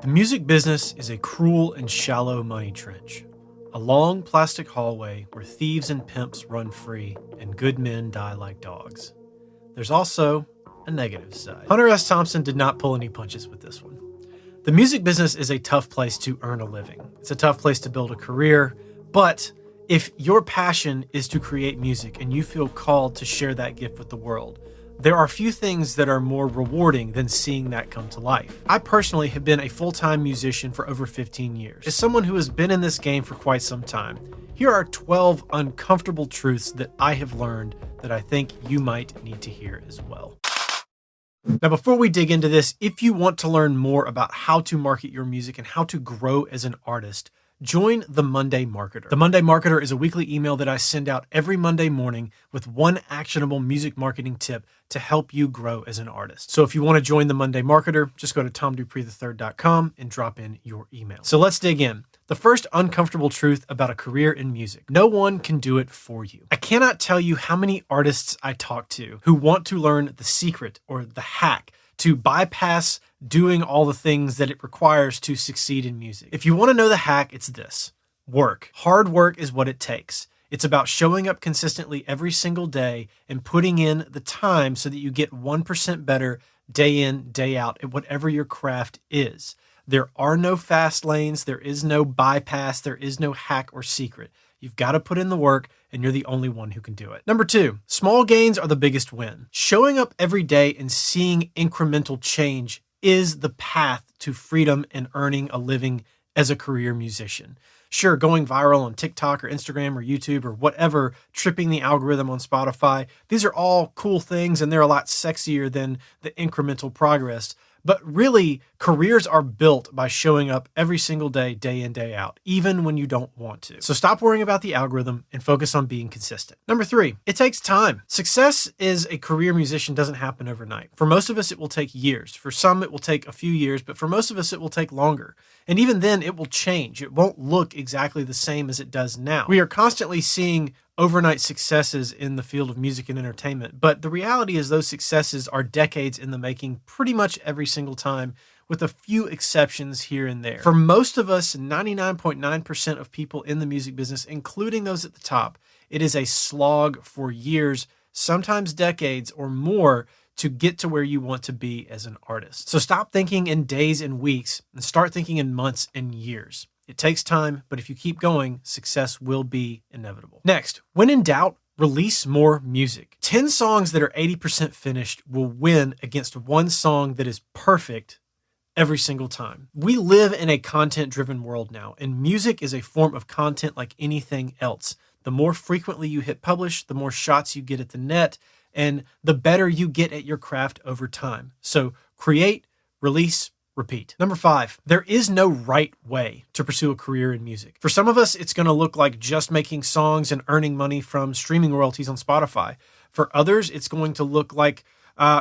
The music business is a cruel and shallow money trench. A long plastic hallway where thieves and pimps run free and good men die like dogs. There's also a negative side. Hunter S. Thompson did not pull any punches with this one. The music business is a tough place to earn a living. It's a tough place to build a career, but if your passion is to create music and you feel called to share that gift with the world, there are few things that are more rewarding than seeing that come to life. I personally have been a full-time musician for over 15 years. As someone who has been in this game for quite some time, here are 12 uncomfortable truths that I have learned that I think you might need to hear as well. Now, before we dig into this, if you want to learn more about how to market your music and how to grow as an artist, join the Monday Marketer. The Monday Marketer is a weekly email that I send out every Monday morning with one actionable music marketing tip to help you grow as an artist. So if you want to join the Monday Marketer, just go to tomdupreethird.com and drop in your email. So let's dig in. The first uncomfortable truth about a career in music: no one can do it for you. I cannot tell you how many artists I talk to who want to learn the secret or the hack to bypass doing all the things that it requires to succeed in music. If you want to know the hack, it's this: work. Hard work is what it takes. It's about showing up consistently every single day and putting in the time so that you get 1% better day in, day out at whatever your craft is. There are no fast lanes. There is no bypass. There is no hack or secret. You've got to put in the work, and you're the only one who can do it. Number 2, small gains are the biggest win. Showing up every day and seeing incremental change is the path to freedom and earning a living as a career musician. Sure, going viral on TikTok or Instagram or YouTube or whatever, tripping the algorithm on Spotify, these are all cool things, and they're a lot sexier than the incremental progress. But really, careers are built by showing up every single day, day in, day out, even when you don't want to. So stop worrying about the algorithm and focus on being consistent. Number 3, it takes time. Success as a career musician doesn't happen overnight. For most of us, it will take years. For some, it will take a few years, but for most of us, it will take longer. And even then, it will change. It won't look exactly the same as it does now. We are constantly seeing overnight successes in the field of music and entertainment, but the reality is those successes are decades in the making pretty much every single time, with a few exceptions here and there. For most of us, 99.9% of people in the music business, including those at the top, it is a slog for years, sometimes decades or more, to get to where you want to be as an artist. So stop thinking in days and weeks and start thinking in months and years. It takes time, but if you keep going, success will be inevitable. Next, when in doubt, release more music. 10 songs that are 80% finished will win against one song that is perfect every single time. We live in a content-driven world now, and music is a form of content like anything else. The more frequently you hit publish, the more shots you get at the net, and the better you get at your craft over time. So create, release, repeat. Number 5, there is no right way to pursue a career in music. For some of us, it's going to look like just making songs and earning money from streaming royalties on Spotify. For others, it's going to look like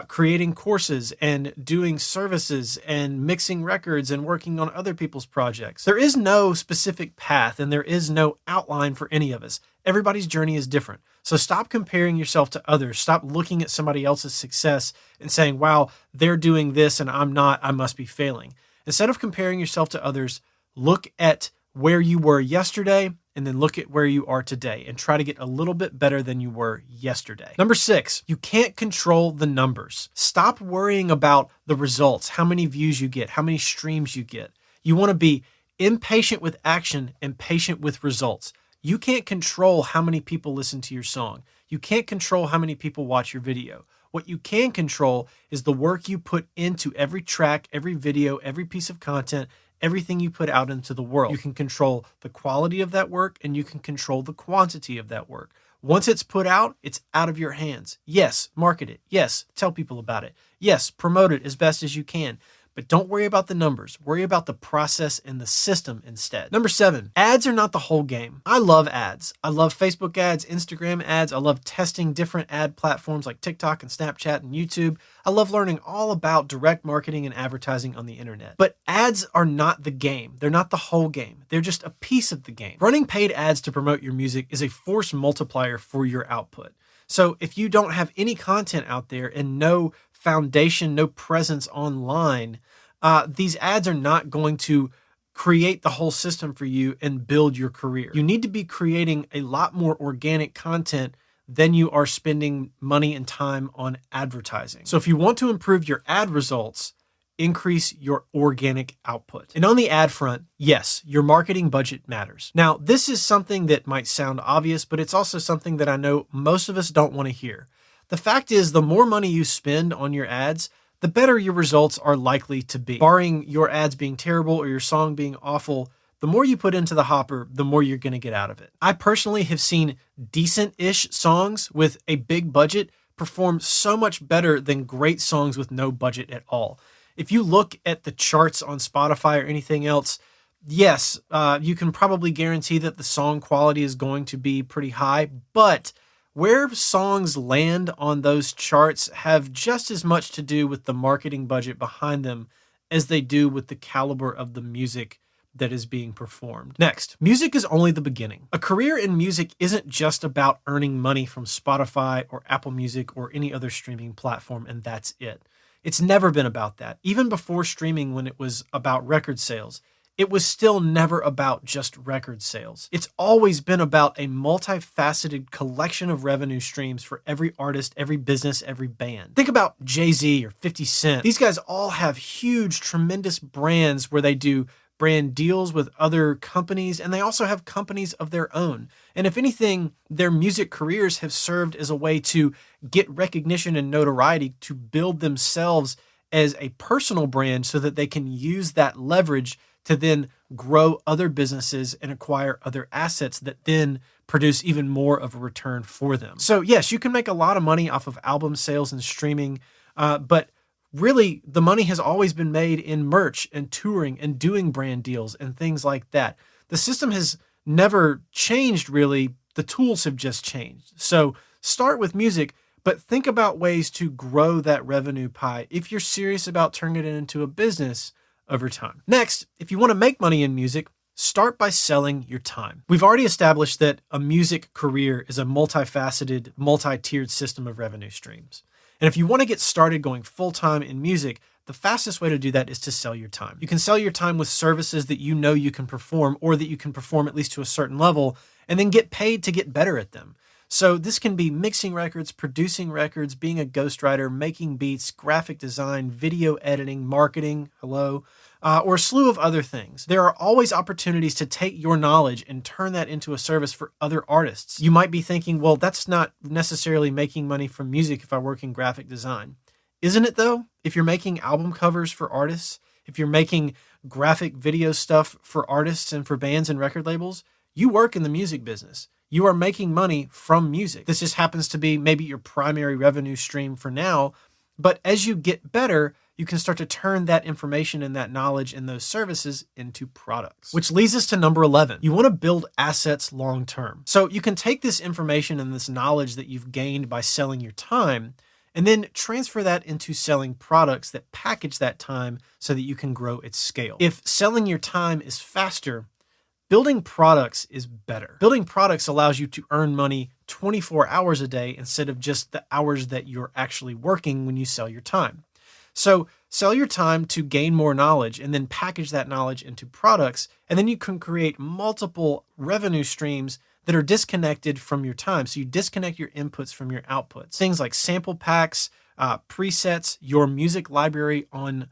creating courses and doing services and mixing records and working on other people's projects. There is no specific path, and there is no outline for any of us. Everybody's journey is different. So stop comparing yourself to others. Stop looking at somebody else's success and saying, wow, they're doing this and I'm not, I must be failing. Instead of comparing yourself to others, look at where you were yesterday and then look at where you are today and try to get a little bit better than you were yesterday. Number 6, you can't control the numbers. Stop worrying about the results, how many views you get, how many streams you get. You want to be impatient with action and patient with results. You can't control how many people listen to your song. You can't control how many people watch your video. What you can control is the work you put into every track, every video, every piece of content, everything you put out into the world. You can control the quality of that work, and you can control the quantity of that work. Once it's put out, it's out of your hands. Yes, market it. Yes, tell people about it. Yes, promote it as best as you can. But don't worry about the numbers. Worry about the process and the system instead. Number 7, ads are not the whole game. I love ads. I love Facebook ads, Instagram ads. I love testing different ad platforms like TikTok and Snapchat and YouTube. I love learning all about direct marketing and advertising on the internet. But ads are not the game. They're not the whole game. They're just a piece of the game. Running paid ads to promote your music is a force multiplier for your output. So if you don't have any content out there and no foundation, no presence online, these ads are not going to create the whole system for you and build your career. You need to be creating a lot more organic content than you are spending money and time on advertising. So if you want to improve your ad results, increase your organic output. And on the ad front, yes, your marketing budget matters. Now, this is something that might sound obvious, but it's also something that I know most of us don't want to hear. The fact is, the more money you spend on your ads, the better your results are likely to be. Barring your ads being terrible or your song being awful, the more you put into the hopper, the more you're going to get out of it. I personally have seen decent-ish songs with a big budget perform so much better than great songs with no budget at all. If you look at the charts on Spotify or anything else, yes, you can probably guarantee that the song quality is going to be pretty high, but where songs land on those charts have just as much to do with the marketing budget behind them as they do with the caliber of the music that is being performed. Next, music is only the beginning. A career in music isn't just about earning money from Spotify or Apple Music or any other streaming platform, and that's it. It's never been about that. Even before streaming, when it was about record sales, it was still never about just record sales. It's always been about a multifaceted collection of revenue streams for every artist, every business, every band. Think about Jay-Z or 50 Cent. These guys all have huge, tremendous brands where they do brand deals with other companies, and they also have companies of their own. And if anything, their music careers have served as a way to get recognition and notoriety to build themselves as a personal brand so that they can use that leverage to then grow other businesses and acquire other assets that then produce even more of a return for them. So yes, you can make a lot of money off of album sales and streaming, but really the money has always been made in merch and touring and doing brand deals and things like that. The system has never changed really. The tools have just changed. So start with music, but think about ways to grow that revenue pie if you're serious about turning it into a business over time. Next, if you want to make money in music, start by selling your time. We've already established that a music career is a multifaceted, multi-tiered system of revenue streams. And if you want to get started going full-time in music, the fastest way to do that is to sell your time. You can sell your time with services that you know you can perform or that you can perform at least to a certain level and then get paid to get better at them. So this can be mixing records, producing records, being a ghostwriter, making beats, graphic design, video editing, marketing, or a slew of other things. There are always opportunities to take your knowledge and turn that into a service for other artists. You might be thinking, well, that's not necessarily making money from music if I work in graphic design. Isn't it though? If you're making album covers for artists, if you're making graphic video stuff for artists and for bands and record labels, you work in the music business. You are making money from music. This just happens to be maybe your primary revenue stream for now, but as you get better, you can start to turn that information and that knowledge and those services into products. Which leads us to number 11. You want to build assets long term. So you can take this information and this knowledge that you've gained by selling your time and then transfer that into selling products that package that time so that you can grow its scale. If selling your time is faster, building products is better. Building products allows you to earn money 24 hours a day instead of just the hours that you're actually working when you sell your time. So sell your time to gain more knowledge and then package that knowledge into products, and then you can create multiple revenue streams that are disconnected from your time. So you disconnect your inputs from your outputs. Things like sample packs, presets, your music library on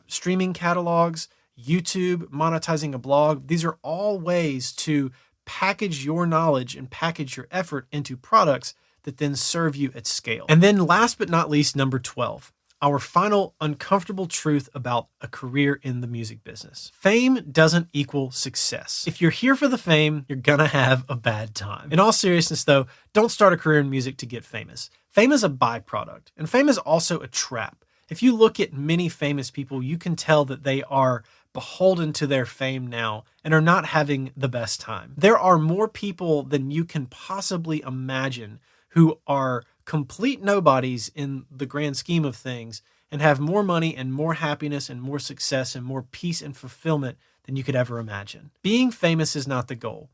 streaming catalogs, YouTube, monetizing a blog. These are all ways to package your knowledge and package your effort into products that then serve you at scale. And then last but not least, number 12, our final uncomfortable truth about a career in the music business. Fame doesn't equal success. If you're here for the fame, you're gonna have a bad time. In all seriousness though, don't start a career in music to get famous. Fame is a byproduct, and fame is also a trap. If you look at many famous people, you can tell that they are beholden to their fame now and are not having the best time. There are more people than you can possibly imagine who are complete nobodies in the grand scheme of things and have more money and more happiness and more success and more peace and fulfillment than you could ever imagine. Being famous is not the goal.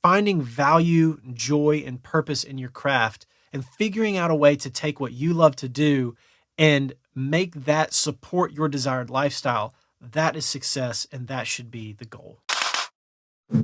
Finding value, joy, and purpose in your craft and figuring out a way to take what you love to do and make that support your desired lifestyle, that is success, and that should be the goal.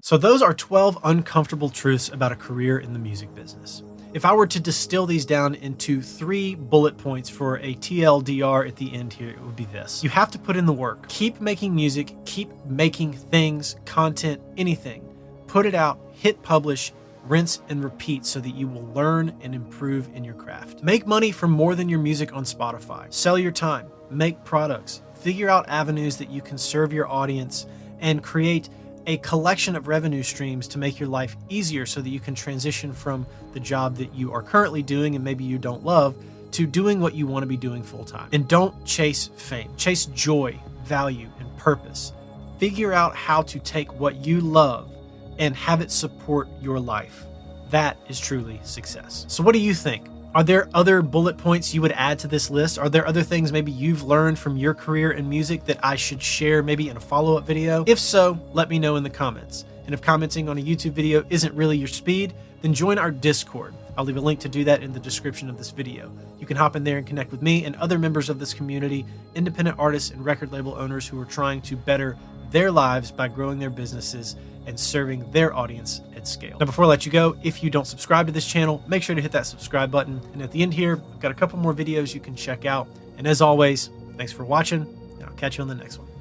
So those are 12 uncomfortable truths about a career in the music business. If I were to distill these down into 3 bullet points for a TLDR at the end here, it would be this. You have to put in the work. Keep making music, keep making things, content, anything. Put it out, hit publish, rinse and repeat so that you will learn and improve in your craft. Make money from more than your music on Spotify. Sell your time, make products, figure out avenues that you can serve your audience, and create a collection of revenue streams to make your life easier so that you can transition from the job that you are currently doing and maybe you don't love to doing what you want to be doing full time. And don't chase fame. Chase joy, value, and purpose. Figure out how to take what you love and have it support your life. That is truly success. So what do you think? Are there other bullet points you would add to this list? Are there other things maybe you've learned from your career in music that I should share maybe in a follow-up video? If so, let me know in the comments. And if commenting on a YouTube video isn't really your speed, then join our Discord. I'll leave a link to do that in the description of this video. You can hop in there and connect with me and other members of this community, independent artists and record label owners who are trying to better their lives by growing their businesses and serving their audience at scale. Now, before I let you go, if you don't subscribe to this channel, make sure to hit that subscribe button. And at the end here, I've got a couple more videos you can check out. And as always, thanks for watching, and I'll catch you on the next one.